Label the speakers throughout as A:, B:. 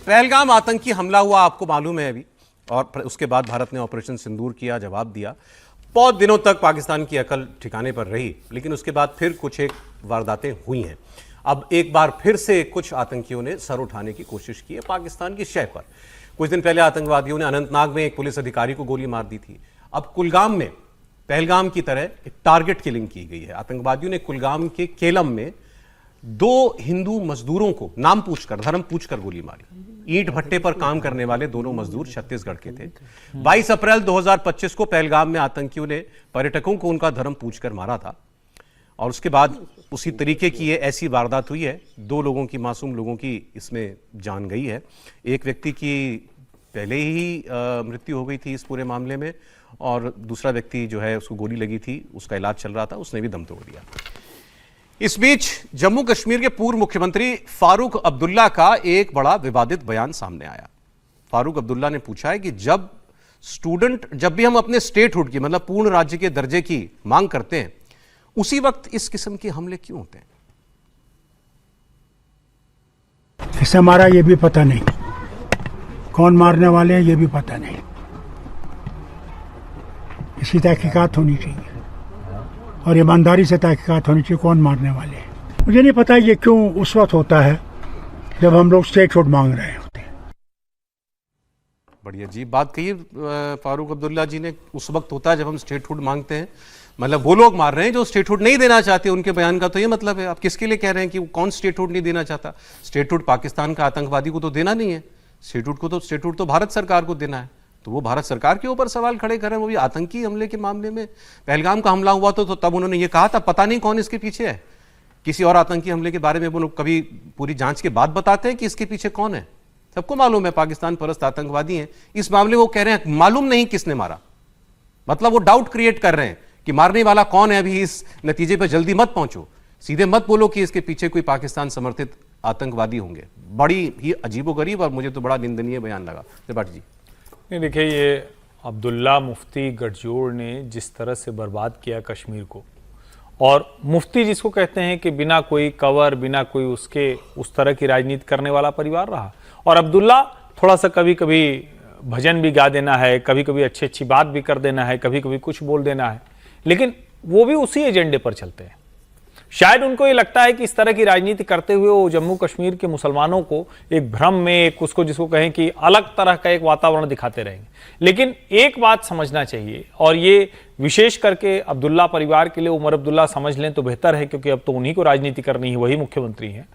A: पहलगाम आतंकी हमला हुआ, आपको मालूम है अभी, और उसके बाद भारत ने ऑपरेशन सिंदूर किया, जवाब दिया। बहुत दिनों तक पाकिस्तान की अकल ठिकाने पर रही, लेकिन उसके बाद फिर कुछ एक वारदातें हुई हैं। अब एक बार फिर से कुछ आतंकियों ने सर उठाने की कोशिश की है पाकिस्तान की शह पर। कुछ दिन पहले आतंकवादियों ने अनंतनाग में एक पुलिस अधिकारी को गोली मार दी थी। अब कुलगाम में पहलगाम की तरह एक टारगेट किलिंग की गई है। आतंकवादियों ने कुलगाम के केलम में 2 हिंदू मजदूरों को नाम पूछकर, धर्म पूछकर गोली मारी। ईंट भट्टे पर काम करने वाले दोनों मजदूर छत्तीसगढ़ के थे। 22 अप्रैल 2025 को पहलगाम में आतंकियों ने पर्यटकों को उनका धर्म पूछकर मारा था, और उसके बाद उसी तरीके की ये ऐसी वारदात हुई है। 2 लोगों की, मासूम लोगों की इसमें जान गई है। एक व्यक्ति की पहले ही मृत्यु हो गई थी इस पूरे मामले में, और दूसरा व्यक्ति जो है उसको गोली लगी थी, उसका इलाज चल रहा था, उसने भी दम तोड़ दिया। इस बीच जम्मू कश्मीर के पूर्व मुख्यमंत्री फारूक अब्दुल्ला का एक बड़ा विवादित बयान सामने आया। फारूक अब्दुल्ला ने पूछा है कि जब भी हम अपने स्टेटहुड की, मतलब पूर्ण राज्य के दर्जे की मांग करते हैं, उसी वक्त इस किस्म के हमले क्यों होते हैं?
B: इसे हमारा ये भी पता नहीं, कौन मारने वाले हैं ये भी पता नहीं। इसकी तहकीकात होनी चाहिए और ईमानदारी से तहकीकात होनी चाहिए, कौन मारने वाले हैं। मुझे नहीं पता ये क्यों उस वक्त होता है जब हम लोग स्टेटहुड मांग रहे होते हैं।
A: बड़ी अजीब बात कही फारूक अब्दुल्ला जी ने। उस वक्त होता है जब हम स्टेटहुड मांगते हैं, मतलब वो लोग मार रहे हैं जो स्टेटहुड नहीं देना चाहते। उनके बयान का तो ये मतलब है। आप किसके लिए कह रहे हैं कि कौन स्टेटहुड नहीं देना चाहता? स्टेटहुड पाकिस्तान का आतंकवादी को तो देना नहीं है। स्टेटहुड तो भारत सरकार को देना है। तो वो भारत सरकार के ऊपर सवाल खड़े कर रहे हैं, वो भी आतंकी हमले के मामले में। पहलगाम का हमला हुआ तो तब उन्होंने ये कहा था, पता नहीं कौन इसके पीछे है। किसी और आतंकी हमले के बारे में वो लोग कभी पूरी जांच के बाद बताते हैं कि इसके पीछे कौन है? सबको मालूम है पाकिस्तान परस्त आतंकवादी हैं। इस मामले वो कह रहे हैं मालूम नहीं किसने मारा। मतलब वो डाउट क्रिएट कर रहे हैं कि मारने वाला कौन है। अभी इस नतीजे पर जल्दी मत पहुंचो, सीधे मत बोलो कि इसके पीछे कोई पाकिस्तान समर्थित आतंकवादी होंगे। बड़ी ही अजीबोगरीब और मुझे तो बड़ा निंदनीय बयान लगा। त्रिपाठी जी।
C: नहीं, देखिए, ये अब्दुल्ला मुफ्ती गठजोड़ ने जिस तरह से बर्बाद किया कश्मीर को, और मुफ्ती जिसको कहते हैं कि बिना कोई कवर, बिना कोई उसके उस तरह की राजनीति करने वाला परिवार रहा। और अब्दुल्ला थोड़ा सा कभी कभी भजन भी गा देना है, कभी कभी अच्छी अच्छी बात भी कर देना है, कभी कभी कुछ बोल देना है, लेकिन वो भी उसी एजेंडे पर चलते हैं। शायद उनको ये लगता है कि इस तरह की राजनीति करते हुए वो जम्मू कश्मीर के मुसलमानों को एक भ्रम में, एक उसको जिसको कहें कि अलग तरह का एक वातावरण दिखाते रहेंगे। लेकिन एक बात समझना चाहिए, और ये विशेष करके अब्दुल्ला परिवार के लिए उमर अब्दुल्ला समझ लें तो बेहतर है, क्योंकि अब तो उन्हीं को राजनीति करनी है, वही मुख्यमंत्री हैं।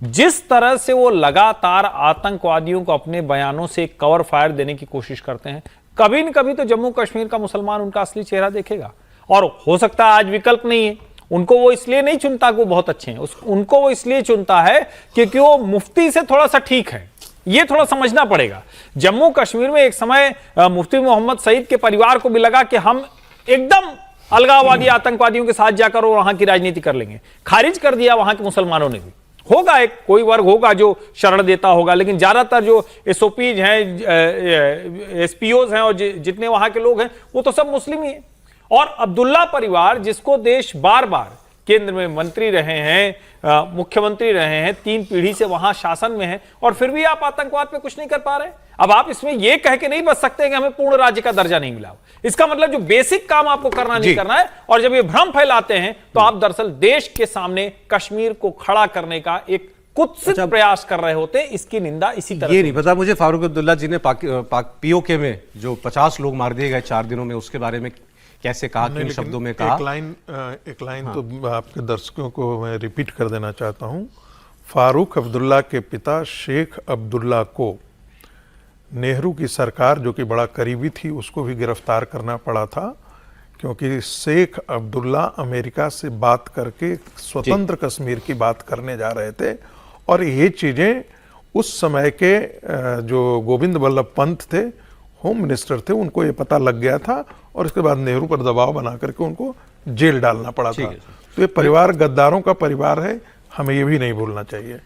C: जिस तरह से वो लगातार आतंकवादियों को अपने बयानों से कवर फायर देने की कोशिश करते हैं, कभी न कभी तो जम्मू कश्मीर का मुसलमान उनका असली चेहरा देखेगा। और हो सकता है आज विकल्प नहीं है, उनको वो इसलिए नहीं चुनता कि वो बहुत अच्छे हैं, उनको वो इसलिए चुनता है क्योंकि वो मुफ्ती से थोड़ा सा ठीक है। ये थोड़ा समझना पड़ेगा। जम्मू कश्मीर में एक समय मुफ्ती मोहम्मद सईद के परिवार को भी लगा कि हम एकदम अलगाववादी आतंकवादियों के साथ जाकर और वहां की राजनीति कर लेंगे। खारिज कर दिया वहां के मुसलमानों ने भी। होगा एक कोई वर्ग होगा जो शरण देता होगा, लेकिन ज्यादातर जो एसओपीज हैं, एसपीओज हैं, और जितने वहां के लोग हैं वो तो सब मुस्लिम ही हैं। और अब्दुल्ला परिवार, जिसको देश बार बार केंद्र में मंत्री रहे हैं, मुख्यमंत्री रहे हैं, 3 पीढ़ी से वहां शासन में हैं, और फिर भी आप आतंकवाद पे कुछ नहीं कर पा रहे। अब आप इसमें यह कह के नहीं बच सकते कि हमें पूर्ण राज्य का दर्जा नहीं मिला। इसका मतलब जो बेसिक काम आपको करना नहीं करना है, और जब ये भ्रम फैलाते हैं तो आप दरअसल देश के सामने कश्मीर को खड़ा करने का एक कुत्सित प्रयास कर रहे होते। इसकी निंदा इसी तरह।
A: ये नहीं पता मुझे फारूक अब्दुल्ला जी ने पीओके में जो 50 लोग मार दिए गए 4 दिनों में, उसके बारे में कैसे कहा, किन शब्दों में कहा?
D: एक लाइन हाँ। तो आपके दर्शकों को मैं रिपीट कर देना चाहता हूं। फारूक अब्दुल्ला के पिता शेख अब्दुल्ला को नेहरू की सरकार, जो कि बड़ा करीबी थी, उसको भी गिरफ्तार करना पड़ा था, क्योंकि शेख अब्दुल्ला अमेरिका से बात करके स्वतंत्र कश्मीर की बात करने जा रहे थे। और ये चीज़ें उस समय के जो गोविंद वल्लभ पंत थे, होम मिनिस्टर थे, उनको ये पता लग गया था, और इसके बाद नेहरू पर दबाव बना करके उनको जेल डालना पड़ा था। तो ये परिवार गद्दारों का परिवार है, हमें ये भी नहीं भूलना चाहिए।